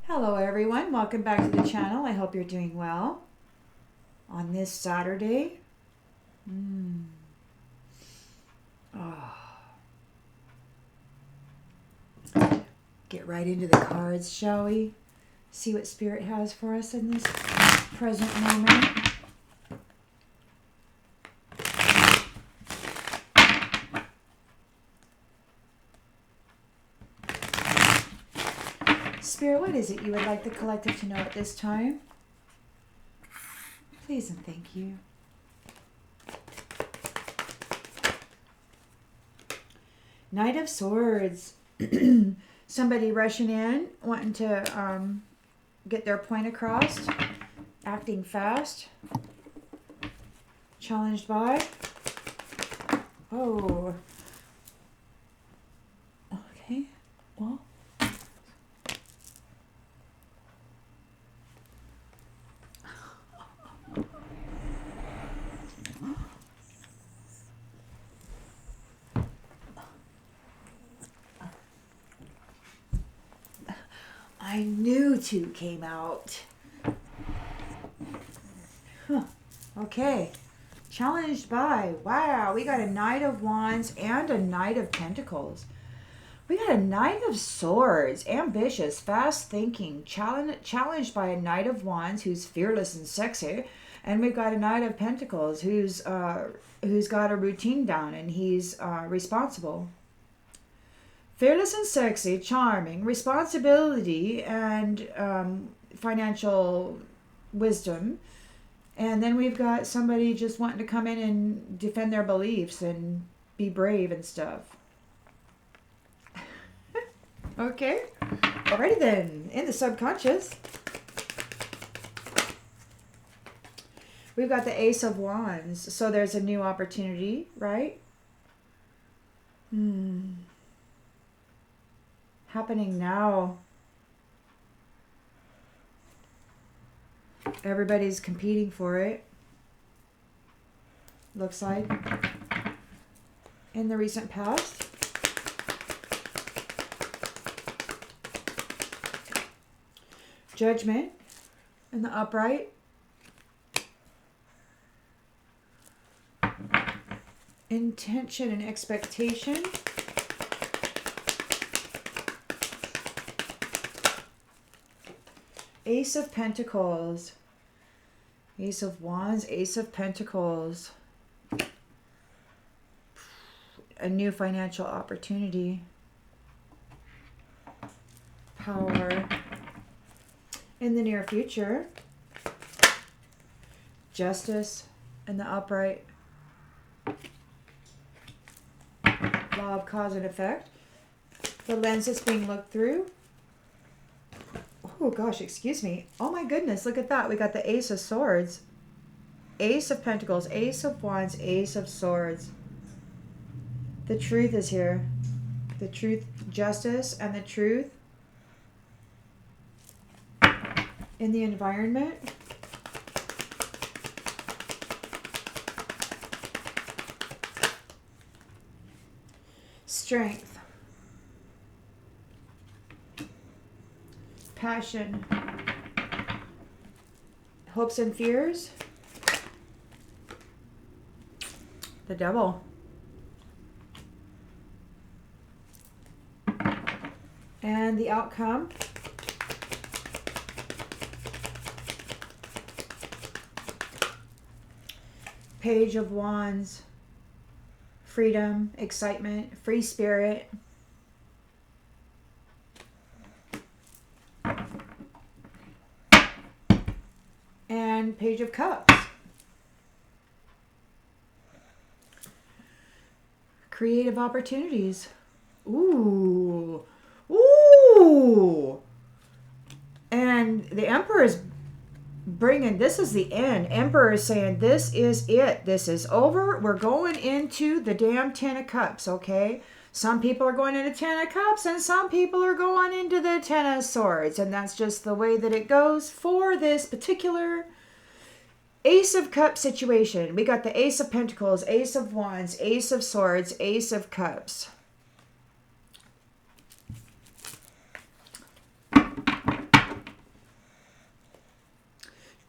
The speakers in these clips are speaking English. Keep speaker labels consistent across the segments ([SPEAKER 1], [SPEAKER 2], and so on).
[SPEAKER 1] Hello everyone, welcome back to the channel. I hope you're doing well on this Saturday. Get right into the cards, shall we? See what Spirit has for us in this present moment. Spirit, what is it you would like the collective to know at this time? Please and thank you. Knight of Swords. Somebody rushing in, wanting to get their point across, acting fast, challenged by. Oh. Okay, well. I knew two came out. Okay. Challenged by. Wow, we got a Knight of Wands and a Knight of Pentacles. We got a Knight of Swords. Ambitious, fast thinking. Challenged by a Knight of Wands who's fearless and sexy. And we've got a Knight of Pentacles who's got a routine down and he's responsible. Fearless and sexy, charming, responsibility, and financial wisdom. And then we've got somebody just wanting to come in and defend their beliefs and be brave and stuff. Okay. Alrighty then. In the subconscious, we've got the Ace of Wands. So there's a new opportunity, right? Happening now. Everybody's competing for it. Looks like. In the recent past. Judgment in the upright. Intention and expectation. Ace of Pentacles. Ace of Wands, Ace of Pentacles. A new financial opportunity. Power. In the near future. Justice in the upright. Law of cause and effect. The lens that's being looked through. Oh gosh, excuse me. Oh my goodness, look at that. We got the Ace of Swords. Ace of Pentacles, Ace of Wands, Ace of Swords. The truth is here. The truth, justice, and the truth in the environment. Strength. Passion. Hopes and fears. The Devil. And the outcome. Page of Wands. Freedom, excitement, free spirit. And Page of Cups. Creative opportunities. Ooh. Ooh. And the Emperor is bringing, this is the end. Emperor is saying, this is it. This is over. We're going into the damn Ten of Cups, okay? Some people are going into Ten of Cups and some people are going into the Ten of Swords. And that's just the way that it goes for this particular Ace of Cups situation. We got the Ace of Pentacles, Ace of Wands, Ace of Swords, Ace of Cups.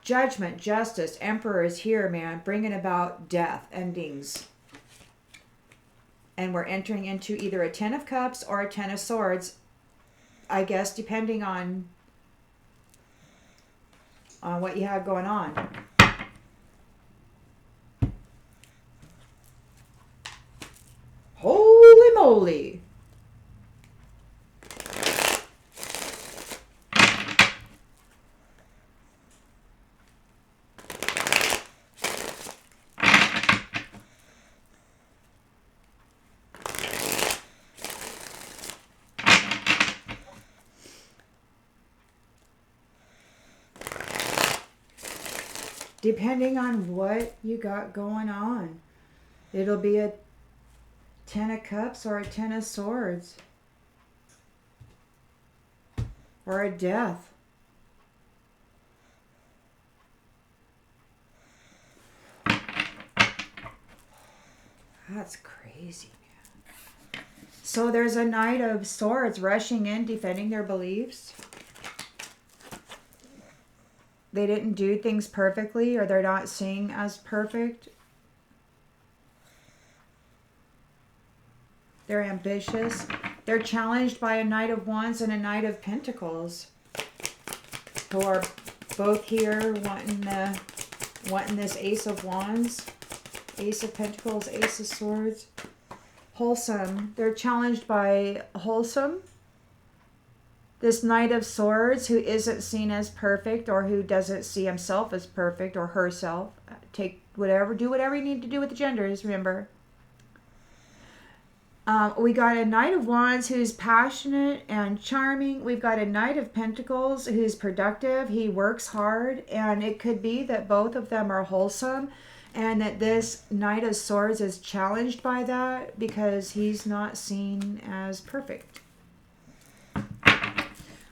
[SPEAKER 1] Judgment, justice, Emperor is here, man, bringing about death, endings. And we're entering into either a 10 of Cups or a 10 of Swords, I guess, depending on what you have going on. Holy moly! Depending on what you got going on. It'll be a 10 of Cups or a 10 of Swords. Or a death. That's crazy, man. So there's a Knight of Swords rushing in, defending their beliefs. They didn't do things perfectly, or they're not seeing as perfect. They're ambitious. They're challenged by a Knight of Wands and a Knight of Pentacles, who are both here wanting this Ace of Wands, Ace of Pentacles, Ace of Swords. Wholesome. They're challenged by Wholesome. This Knight of Swords who isn't seen as perfect, or who doesn't see himself as perfect or herself. Do whatever you need to do with the genders, remember. We got a Knight of Wands who's passionate and charming. We've got a Knight of Pentacles who's productive. He works hard, and it could be that both of them are wholesome, and that this Knight of Swords is challenged by that because he's not seen as perfect.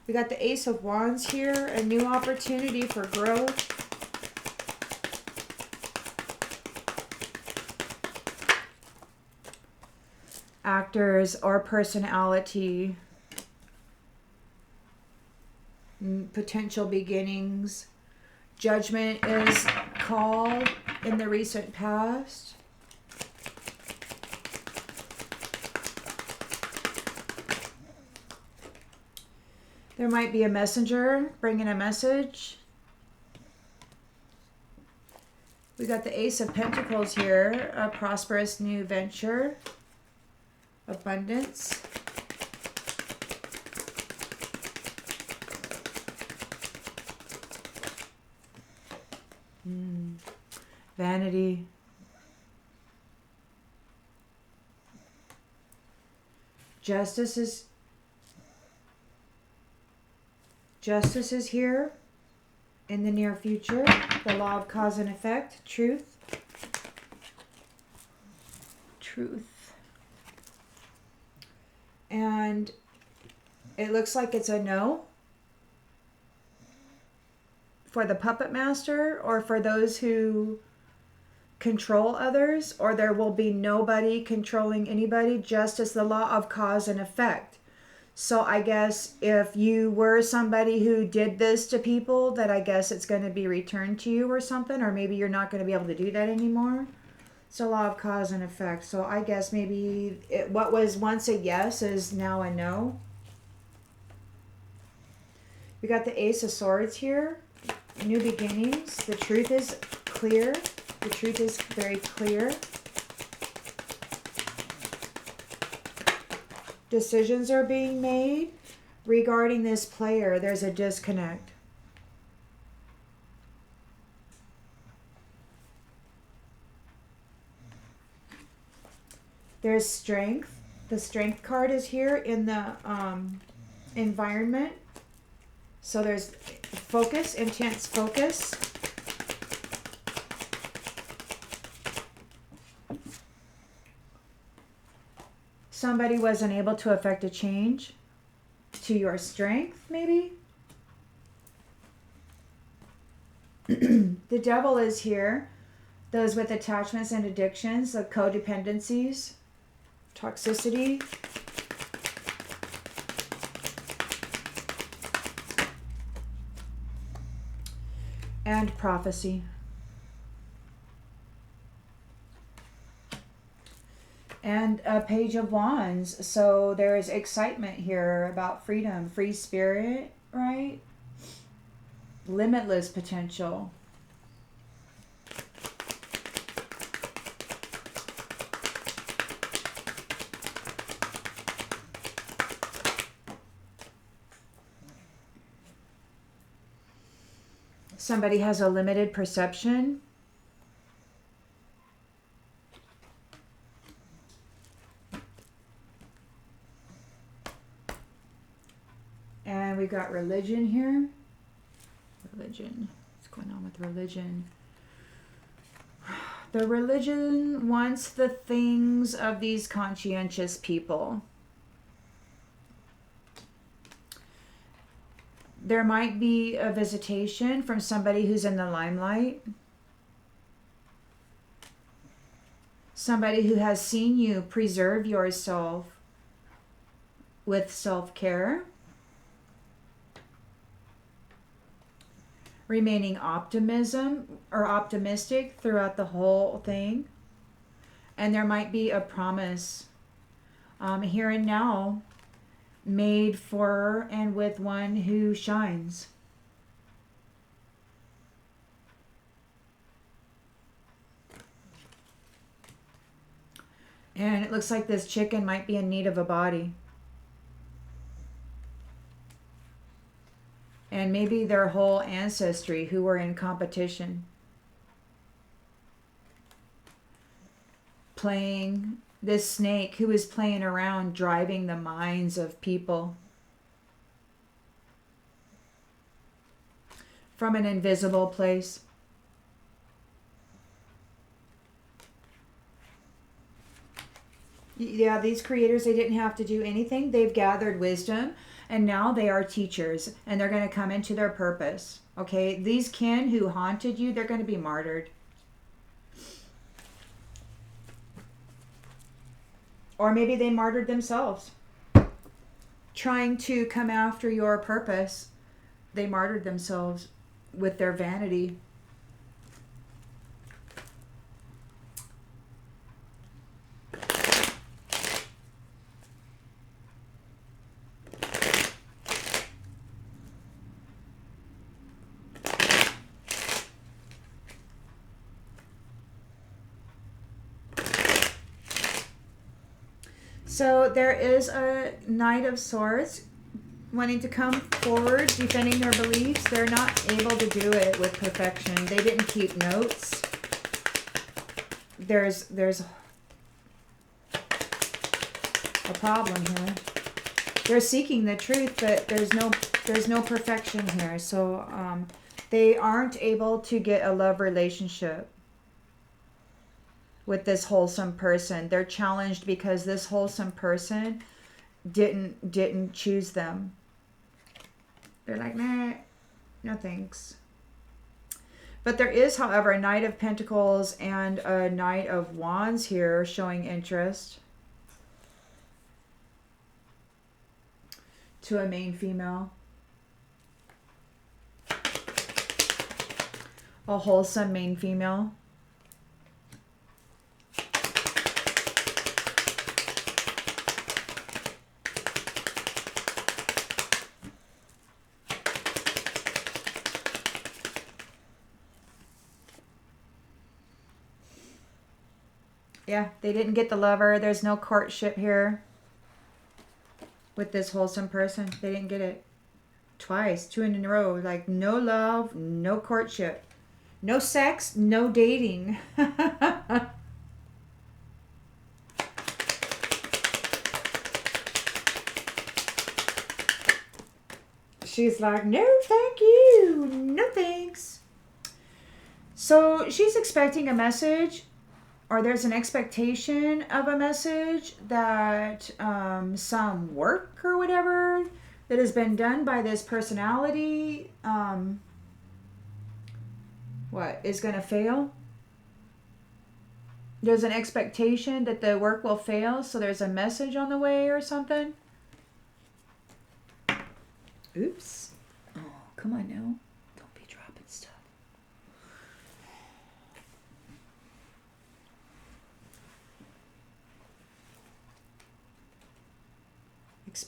[SPEAKER 1] We got the Ace of Wands here, a new opportunity for growth. Actors or personality. Potential beginnings. Judgment is called in the recent past. There might be a messenger bringing a message. We got the Ace of Pentacles here, a prosperous new venture, abundance. Vanity. Justice is here in the near future. The law of cause and effect. Truth. And it looks like it's a no for the puppet master, or for those who control others, or there will be nobody controlling anybody, just as the law of cause and effect. So I guess if you were somebody who did this to people, that I guess it's going to be returned to you or something, or maybe you're not going to be able to do that anymore. So law of cause and effect. So I guess maybe what was once a yes is now a no. We got the Ace of Swords here. New beginnings. The truth is clear. The truth is very clear. Decisions are being made regarding this player. There's a disconnect. There's strength. The strength card is here in the environment. So there's focus, intense focus. Somebody wasn't able to affect a change to your strength, maybe. The Devil is here. Those with attachments and addictions, the codependencies, toxicity. and prophecy. And a Page of Wands. So there's excitement here about freedom, free spirit, right? Limitless potential. Somebody has a limited perception. And we got religion here. Religion. What's going on with religion? The religion wants the things of these conscientious people. There might be a visitation from somebody who's in the limelight. Somebody who has seen you preserve yourself with self-care. Remaining optimistic throughout the whole thing. And there might be a promise here and now made for and with one who shines. And it looks like this chicken might be in need of a body. And maybe their whole ancestry who were in competition. Playing this snake who is playing around, driving the minds of people from an invisible place. Yeah, these creators, they didn't have to do anything. They've gathered wisdom, and now they are teachers, and they're going to come into their purpose. Okay, these kin who haunted you, they're going to be martyred. Or maybe they martyred themselves. Trying to come after your purpose, they martyred themselves with their vanity. So there is a Knight of Swords wanting to come forward, defending their beliefs. They're not able to do it with perfection. They didn't keep notes. There's a problem here. They're seeking the truth, but there's no perfection here. So they aren't able to get a love relationship with this wholesome person. They're challenged because this wholesome person didn't choose them. They're like, nah, no thanks. But there is, however, a Knight of Pentacles and a Knight of Wands here showing interest to a main female. A wholesome main female. Yeah, they didn't get the lover. There's no courtship here with this wholesome person. They didn't get it. Twice, 2 in a row. Like, no love, no courtship. No sex, no dating. She's like, no, thank you. No thanks. So she's expecting a message, or there's an expectation of a message that some work or whatever that has been done by this personality is going to fail. There's an expectation that the work will fail, so there's a message on the way or something. Oops. Oh, come on now. Don't be dropping stuff.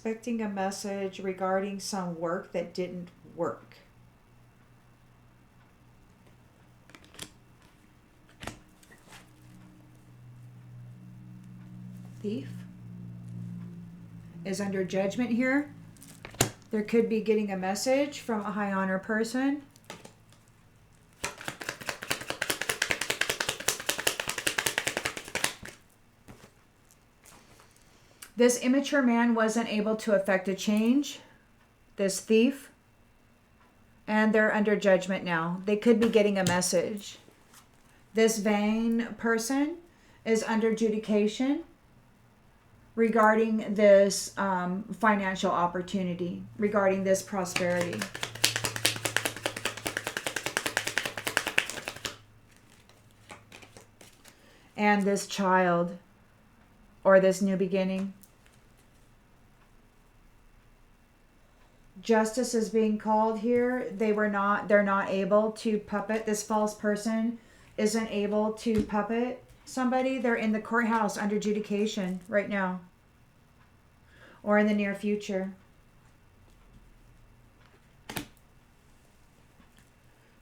[SPEAKER 1] expecting a message regarding some work that didn't work. Thief is under judgment here. There could be getting a message from a high honor person. This immature man wasn't able to effect a change, this thief, and they're under judgment now. They could be getting a message. This vain person is under adjudication regarding this financial opportunity, regarding this prosperity. And this child, or this new beginning. Justice is being called here. They're not able to puppet. This false person isn't able to puppet somebody. They're in the courthouse under adjudication right now, or in the near future.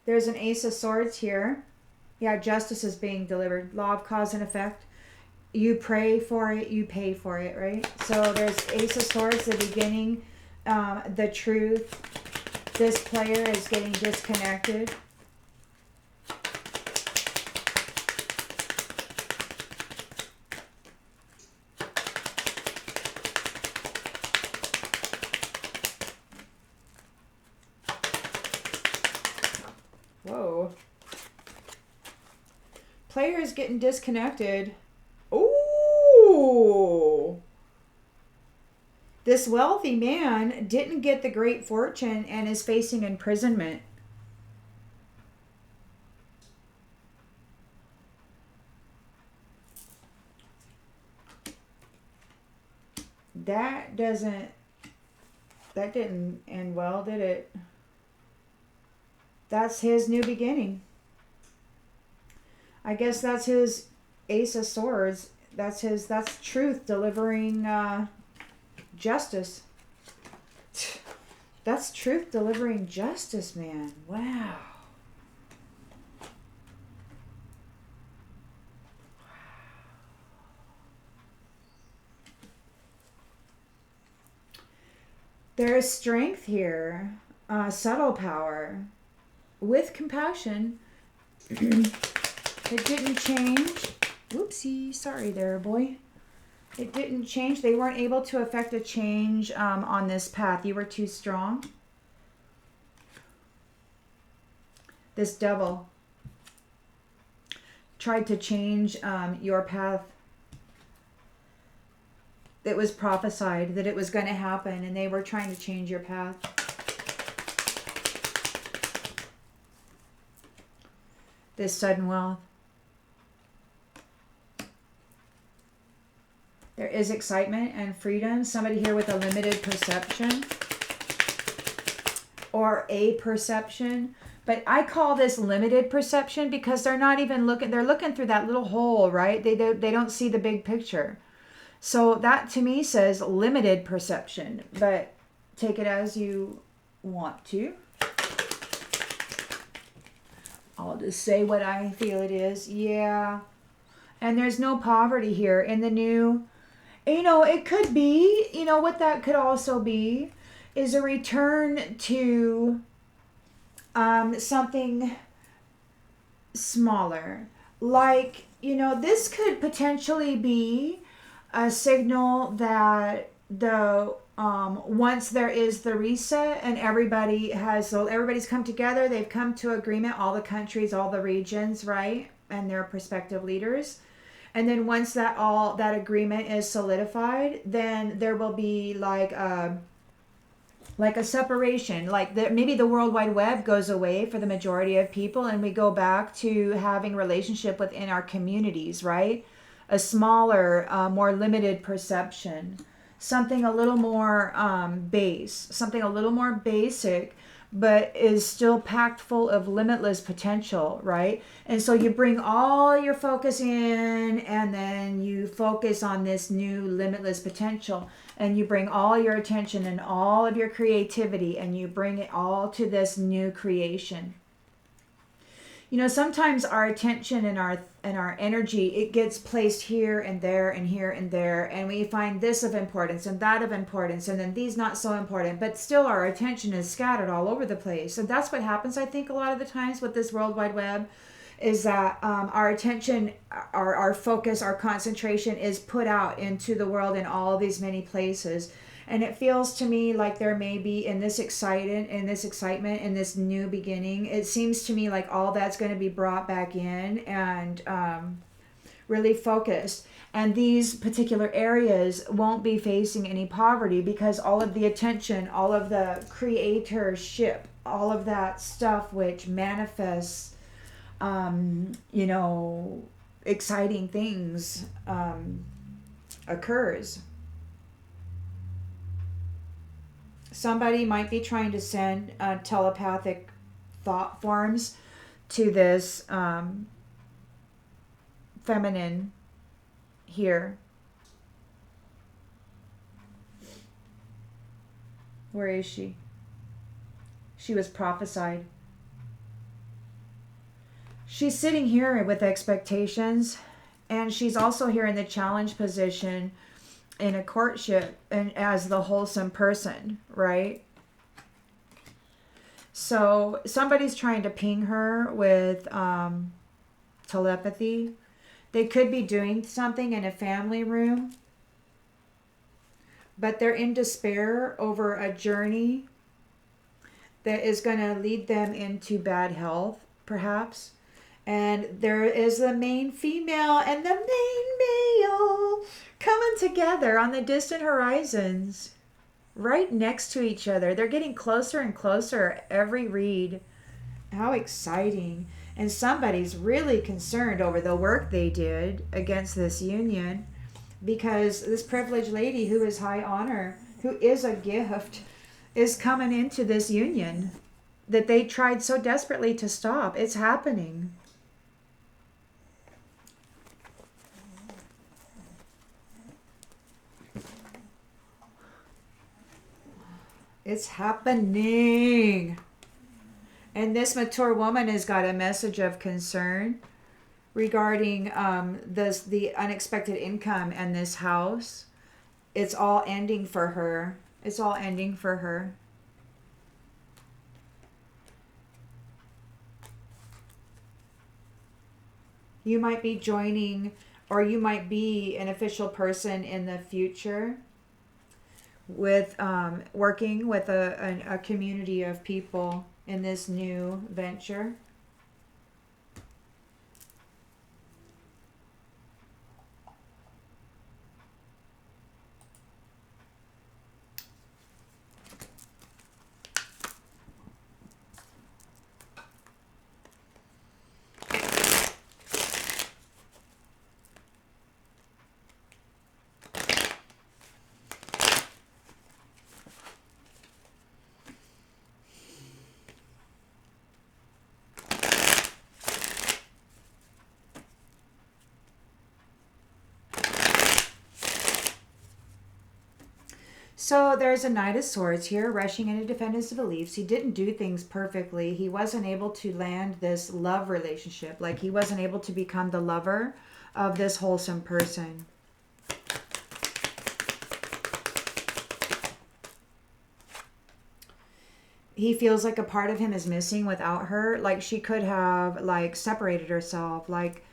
[SPEAKER 1] There's an Ace of Swords here. Yeah, justice is being delivered. Law of cause and effect. You pray for it, you pay for it, right? So there's Ace of Swords, the beginning, the truth. This player is getting disconnected. Whoa. Player is getting disconnected. Ooh. This wealthy man didn't get the great fortune and is facing imprisonment. That didn't end well, did it? That's his new beginning. I guess that's his Ace of Swords. That's truth delivering justice. That's truth delivering justice, man. Wow. There is strength here, subtle power, with compassion. It didn't change. Whoopsie, sorry there, boy. It didn't change. They weren't able to effect a change on this path. You were too strong. This devil tried to change your path. It was prophesied that it was going to happen, and they were trying to change your path. This sudden wealth. There is excitement and freedom. Somebody here with a limited perception or a perception. But I call this limited perception because they're not even looking. They're looking through that little hole, right? They don't see the big picture. So that to me says limited perception. But take it as you want to. I'll just say what I feel it is. Yeah. And there's no poverty here in the new. It could be, what that could also be is a return to something smaller. Like, this could potentially be a signal that once there is the reset and everybody's come together, they've come to agreement, all the countries, all the regions, right? And their prospective leaders. And then once that agreement is solidified, then there will be like a separation. Like maybe the World Wide Web goes away for the majority of people, and we go back to having relationship within our communities, right? A smaller, more limited perception, something a little more base, something a little more basic, but is still packed full of limitless potential, right? And so you bring all your focus in, and then you focus on this new limitless potential. and you bring all your attention and all of your creativity and you bring it all to this new creation. You know, sometimes our attention and our energy, it gets placed here and there and here and there, and we find this of importance and that of importance, and then these not so important, but still our attention is scattered all over the place. And that's what happens, I think, a lot of the times with this World Wide Web, is that our attention, our focus, our concentration is put out into the world in all these many places. And it feels to me like there may be in this excitement, in this new beginning, it seems to me like all that's going to be brought back in and really focused. And these particular areas won't be facing any poverty because all of the attention, all of the creatorship, all of that stuff which manifests, you know, exciting things occurs. Somebody might be trying to send telepathic thought forms to this feminine here. Where is she? She was prophesied. She's sitting here with expectations, and she's also here in the challenge position in a courtship and as the wholesome person, right? So somebody's trying to ping her with telepathy. They could be doing something in a family room, but they're in despair over a journey that is going to lead them into bad health, perhaps. And there is the main female and the main male coming together on the distant horizons, right next to each other. They're getting closer and closer every read. How exciting. And somebody's really concerned over the work they did against this union, because this privileged lady who is high honor, who is a gift, is coming into this union that they tried so desperately to stop. It's happening. It's happening. And this mature woman has got a message of concern regarding the unexpected income and this house. It's all ending for her. It's all ending for her. You might be joining, or you might be an official person in the future with working with a community of people in this new venture. So there's a Knight of Swords here, rushing in to defend his beliefs. He didn't do things perfectly. He wasn't able to land this love relationship. Like, he wasn't able to become the lover of this wholesome person. He feels like a part of him is missing without her. Like, she could have, like, separated herself. Like,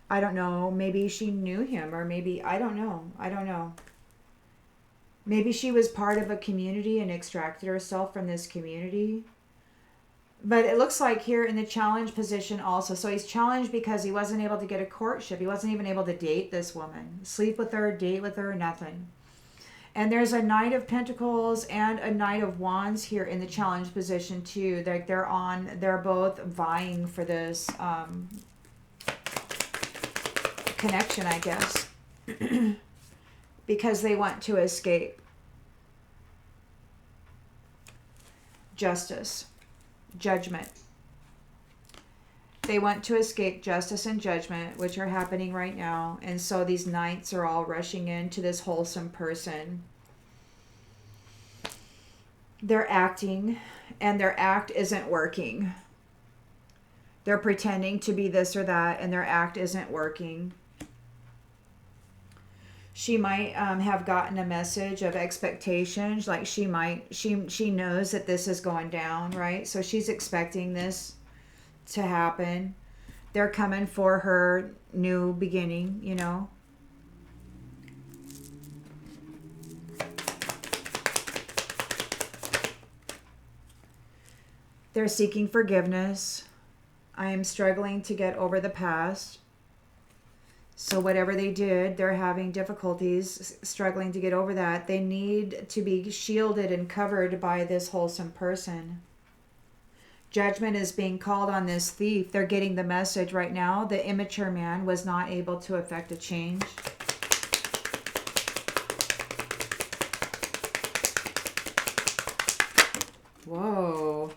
[SPEAKER 1] I don't know, maybe she knew him, or maybe, I don't know. Maybe she was part of a community and extracted herself from this community. But it looks like here in the challenge position also. So he's challenged because he wasn't able to get a courtship. He wasn't even able to date this woman. Sleep with her, date with her, nothing. And there's a Knight of Pentacles and a Knight of Wands here in the challenge position too. They're both vying for this connection, I guess. Because they want to escape. Justice. Judgment. They want to escape justice and judgment, which are happening right now. And so these knights are all rushing into this wholesome person. They're acting, and their act isn't working. They're pretending to be this or that, and their act isn't working. She might have gotten a message of expectations, like she knows that this is going down, right? So she's expecting this to happen. They're coming for her new beginning, you know. They're seeking forgiveness. I am struggling to get over the past. So whatever they did, they're having difficulties struggling to get over that. They need to be shielded and covered by this wholesome person. Judgment is being called on this thief. They're getting the message right now. The immature man was not able to effect a change. Whoa.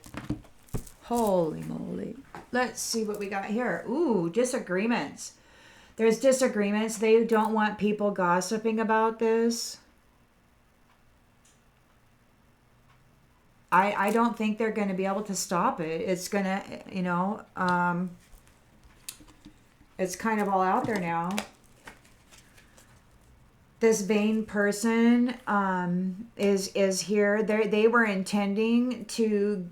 [SPEAKER 1] Holy moly. Let's see what we got here. Ooh, disagreements. There's disagreements. They don't want people gossiping about this. I don't think they're going to be able to stop it. It's going to, you know, it's kind of all out there now. This vain person is here. They were intending to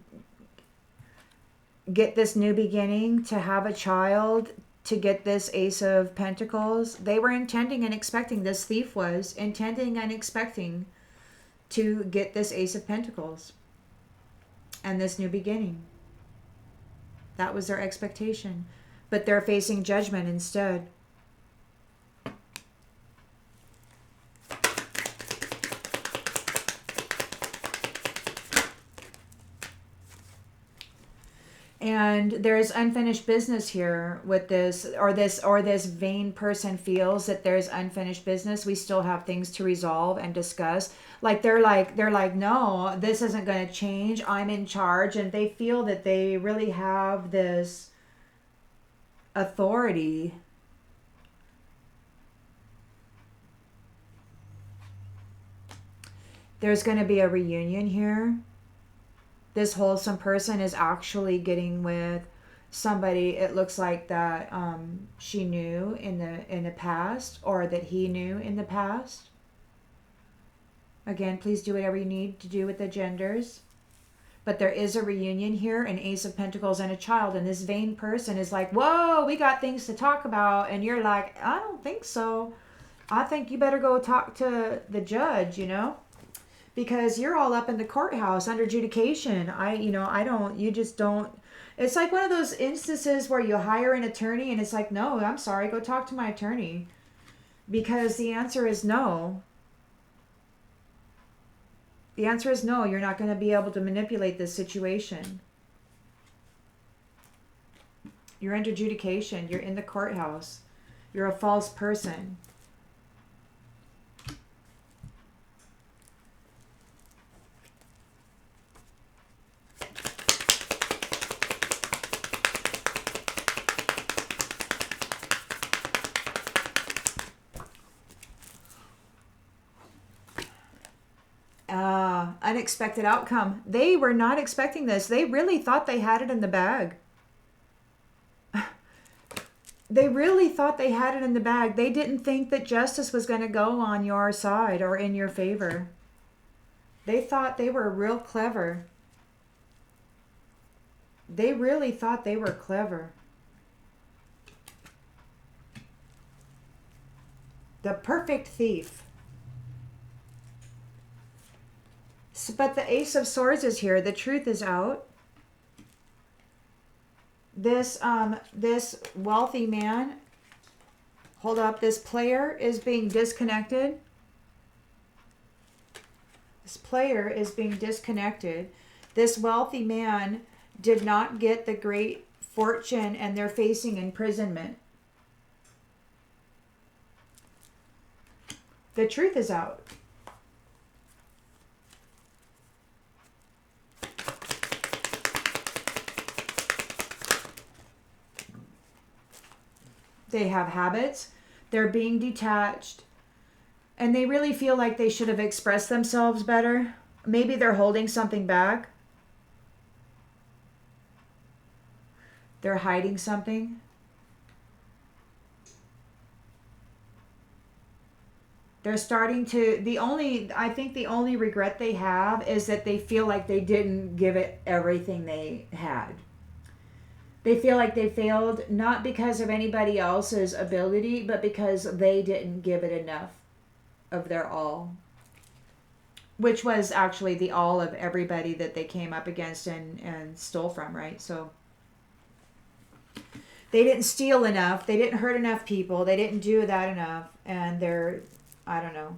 [SPEAKER 1] get this new beginning, to have a child, to get this Ace of Pentacles. They were intending and expecting, this thief was intending and expecting to get this Ace of Pentacles and this new beginning. That was their expectation. But they're facing judgment instead. And there's unfinished business here with this, or this vain person feels that there's unfinished business. We still have things to resolve and discuss. They're like, no, this isn't going to change. I'm in charge. And they feel that they really have this authority. There's going to be a reunion here. This wholesome person is actually getting with somebody, it looks like, that she knew in the past, or that he knew in the past. Again, please do whatever you need to do with the genders. But there is a reunion here, an Ace of Pentacles and a child. And this vain person is like, whoa, we got things to talk about. And you're like, I don't think so. I think you better go talk to the judge, you know. Because you're all up in the courthouse under adjudication. You just don't. It's like one of those instances where you hire an attorney and it's like, no, I'm sorry, go talk to my attorney. Because the answer is no. The answer is no, you're not going to be able to manipulate this situation. You're under adjudication. You're in the courthouse. You're a false person. Unexpected outcome. They were not expecting this. They really thought they had it in the bag. They really thought they had it in the bag. They didn't think that justice was going to go on your side or in your favor. They thought they were real clever. They really thought they were clever. The perfect thief. But the Ace of Swords is here. The truth is out. This wealthy man, hold up, this player is being disconnected. This player is being disconnected. This wealthy man did not get the great fortune and they're facing imprisonment. The truth is out. They have habits. They're being detached. And they really feel like they should have expressed themselves better. Maybe they're holding something back. They're hiding something. They're starting to, I think the only regret they have is that they feel like they didn't give it everything they had. They feel like they failed not because of anybody else's ability, but because they didn't give it enough of their all, which was actually the all of everybody that they came up against and stole from, right? So they didn't steal enough, they didn't hurt enough people, they didn't do that enough, and I don't know.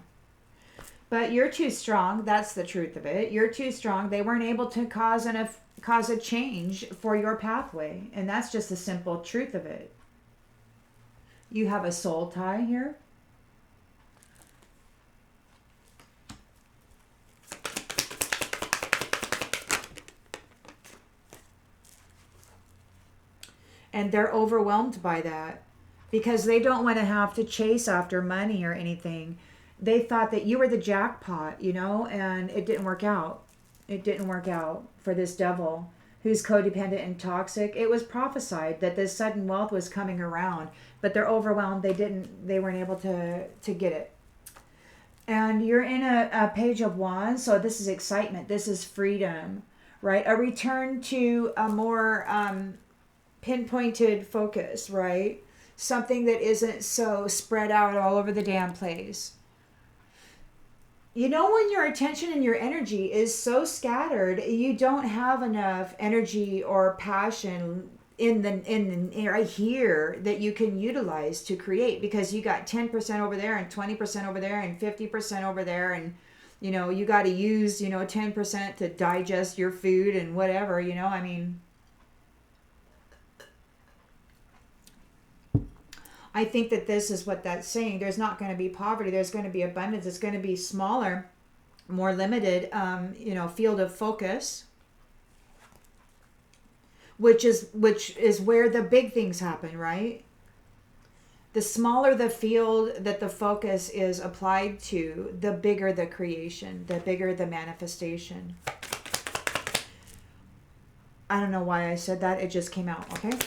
[SPEAKER 1] But you're too strong. That's the truth of it. You're too strong. They weren't able to cause a change for your pathway, and that's just the simple truth of it. You have a soul tie here. And they're overwhelmed by that because they don't want to have to chase after money or anything. They thought that you were the jackpot, and it didn't work out. It didn't work out for this devil who's codependent and toxic. It was prophesied that this sudden wealth was coming around, but they're overwhelmed. They weren't able to get it. And you're in a page of wands, so this is excitement. This is freedom, right? A return to a more pinpointed focus, right? Something that isn't so spread out all over the damn place. When your attention and your energy is so scattered, you don't have enough energy or passion in right here that you can utilize to create, because you got 10% over there and 20% over there and 50% over there, and you got to use 10% to digest your food and whatever. I think that this is what that's saying. There's not going to be poverty. There's going to be abundance. It's going to be smaller, more limited, field of focus, which is where the big things happen, right? The smaller the field that the focus is applied to, the bigger the creation, the bigger the manifestation. I don't know why I said that. It just came out, okay?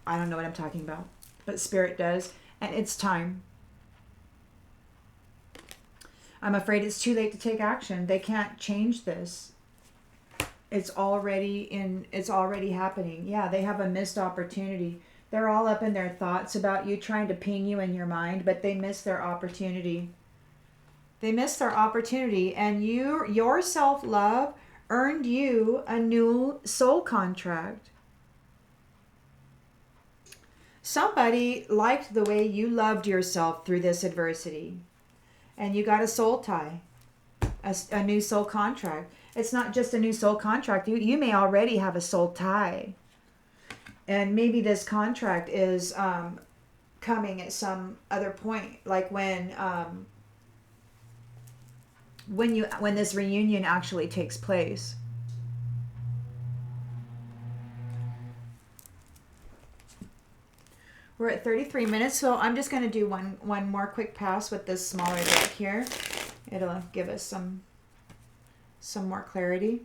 [SPEAKER 1] I don't know what I'm talking about, but Spirit does, and it's time. I'm afraid it's too late to take action. They can't change this. It's already happening. Yeah, they have a missed opportunity. They're all up in their thoughts about you, trying to ping you in your mind, but they missed their opportunity. They missed their opportunity, and your self-love earned you a new soul contract. Somebody liked the way you loved yourself through this adversity, and you got a soul tie, a new soul contract. It's not just a new soul contract. You may already have a soul tie, and maybe this contract is coming at some other point, like when this reunion actually takes place. We're at 33 minutes, so I'm just going to do one more quick pass with this smaller deck here. It'll give us some more clarity.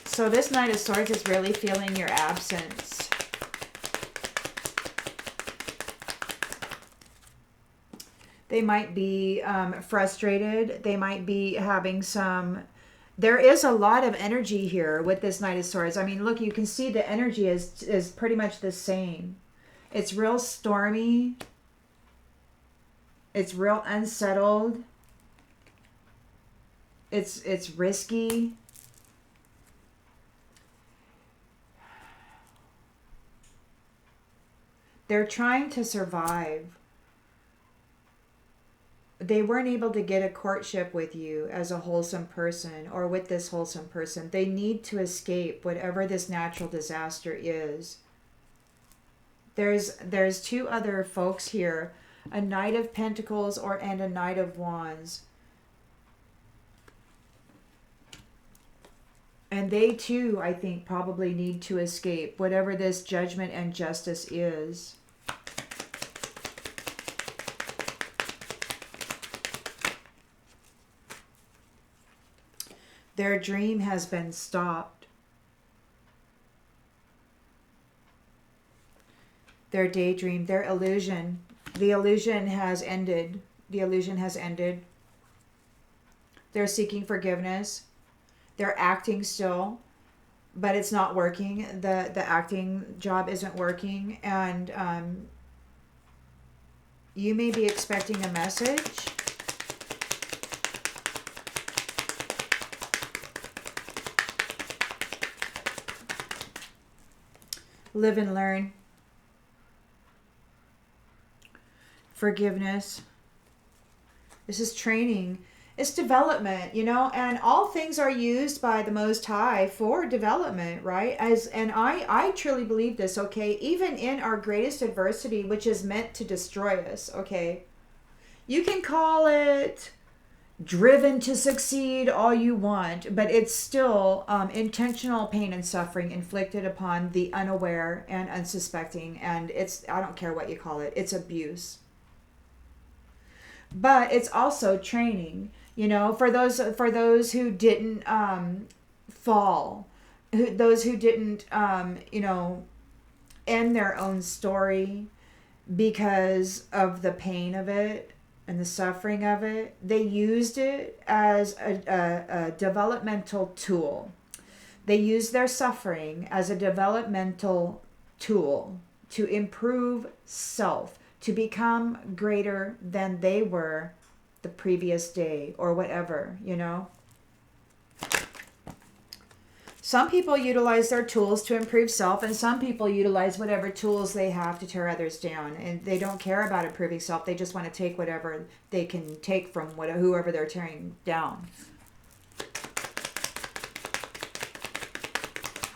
[SPEAKER 1] So this Knight of Swords is really feeling your absence. They might be frustrated. They might be having some... There is a lot of energy here with this Knight of Swords. I mean, look, you can see the energy is pretty much the same. It's real stormy. It's real unsettled. It's risky. They're trying to survive. They weren't able to get a courtship with you as a wholesome person, or with this wholesome person. They need to escape whatever this natural disaster is. There's two other folks here, a Knight of Pentacles and a Knight of Wands. And they too, I think, probably need to escape whatever this judgment and justice is. Their dream has been stopped. Their daydream, their illusion. The illusion has ended. The illusion has ended. They're seeking forgiveness. They're acting still, but it's not working. The acting job isn't working. And you may be expecting a message. Live and learn. Forgiveness. This is training. It's development, you know, and all things are used by the Most High for development, right? And I truly believe this, okay? Even in our greatest adversity, which is meant to destroy us, okay? You can call it driven to succeed all you want, but it's still intentional pain and suffering inflicted upon the unaware and unsuspecting, and it's, I don't care what you call it, it's abuse. But it's also training, you know, for those who didn't fall, those who didn't you know, end their own story because of the pain of it and the suffering of it. They used it as a developmental tool. They used their suffering as a developmental tool to improve self, to become greater than they were the previous day or whatever, you know. Some people utilize their tools to improve self, and some people utilize whatever tools they have to tear others down. And they don't care about improving self. They just want to take whatever they can take from whoever they're tearing down.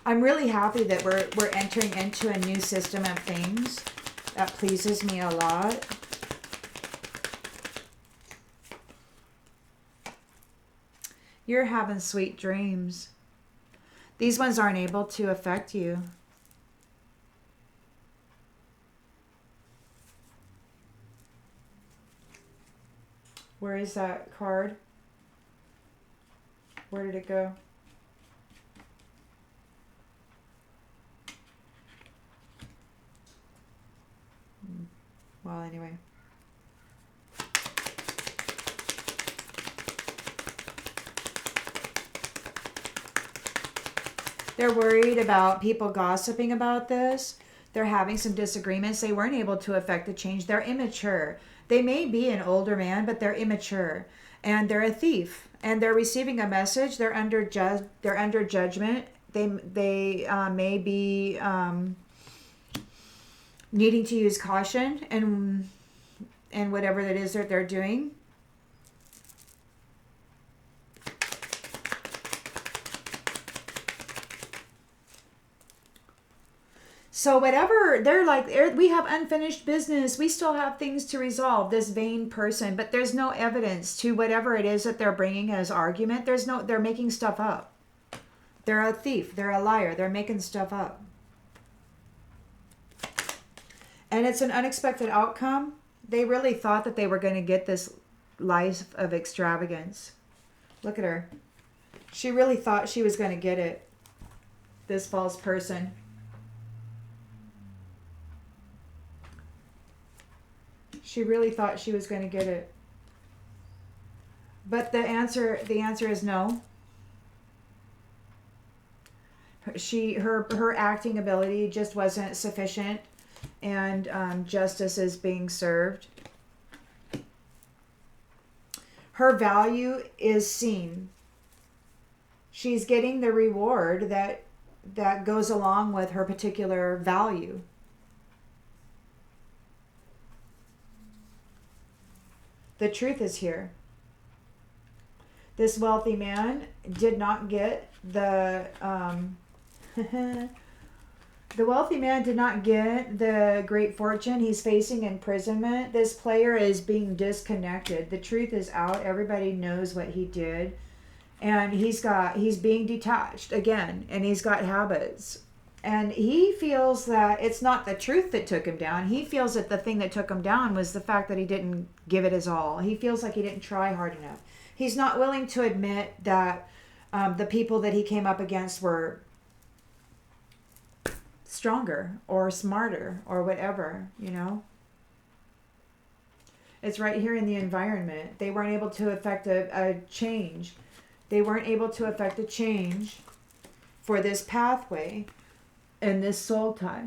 [SPEAKER 1] I'm really happy that we're entering into a new system of things. That pleases me a lot. You're having sweet dreams. These ones aren't able to affect you. Where is that card? Where did it go? Well, anyway. They're worried about people gossiping about this. They're having some disagreements. They weren't able to affect the change. They're immature. They may be an older man, but they're immature. And they're a thief. And they're receiving a message. They're under judgment. They may be needing to use caution and whatever that is that they're doing. So whatever, they're like, we have unfinished business. We still have things to resolve, this vain person. But there's no evidence to whatever it is that they're bringing as argument. They're making stuff up. They're a thief. They're a liar. They're making stuff up. And it's an unexpected outcome. They really thought that they were going to get this life of extravagance. Look at her. She really thought she was going to get it. This false person. She really thought she was going to get it. But the answer is no. Her acting ability just wasn't sufficient, and justice is being served. Her value is seen. She's getting the reward that goes along with her particular value. The truth is here. This wealthy man did not get the the wealthy man did not get the great fortune. He's facing imprisonment. This player is being disconnected. The truth is out. Everybody knows what he did. And he's being detached again, and he's got habits. And he feels that it's not the truth that took him down. He feels that the thing that took him down was the fact that he didn't give it his all. He feels like he didn't try hard enough. He's not willing to admit that the people that he came up against were stronger or smarter or whatever, you know. It's right here in the environment. They weren't able to affect a change. They weren't able to affect a change for this pathway and this soul tie.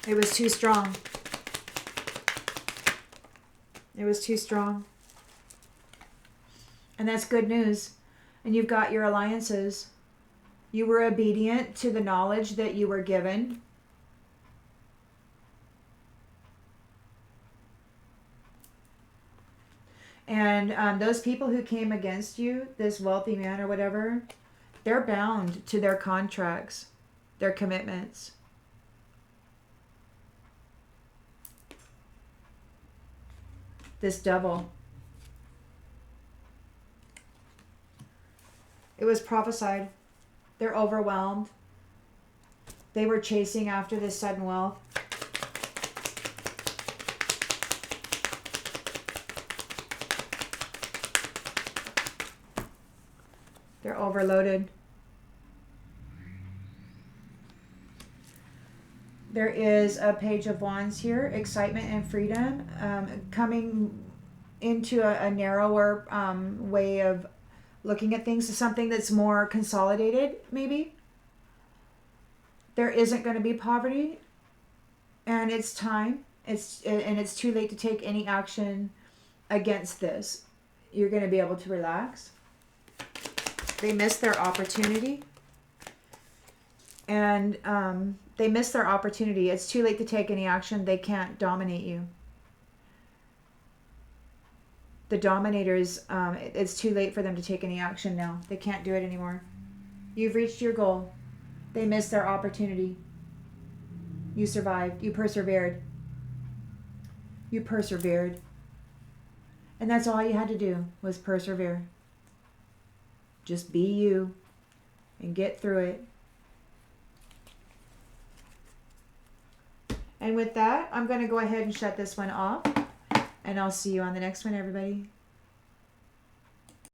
[SPEAKER 1] It was too strong. It was too strong. And that's good news. And you've got your alliances. You were obedient to the knowledge that you were given. And those people who came against you, this wealthy man or whatever, they're bound to their contracts, their commitments. This devil. It was prophesied. They're overwhelmed. They were chasing after this sudden wealth. They're overloaded. There is a Page of Wands here, excitement and freedom, coming into a narrower way of looking at things, something that's more consolidated, maybe. There isn't going to be poverty, and it's time. It's too late to take any action against this. You're going to be able to relax. They missed their opportunity, and they missed their opportunity. It's too late to take any action. They can't dominate you. The dominators, it's too late for them to take any action now. They can't do it anymore. You've reached your goal. They missed their opportunity. You survived. You persevered. You persevered. And that's all you had to do was persevere. Just be you and get through it. And with that, I'm going to go ahead and shut this one off. And I'll see you on the next one, everybody.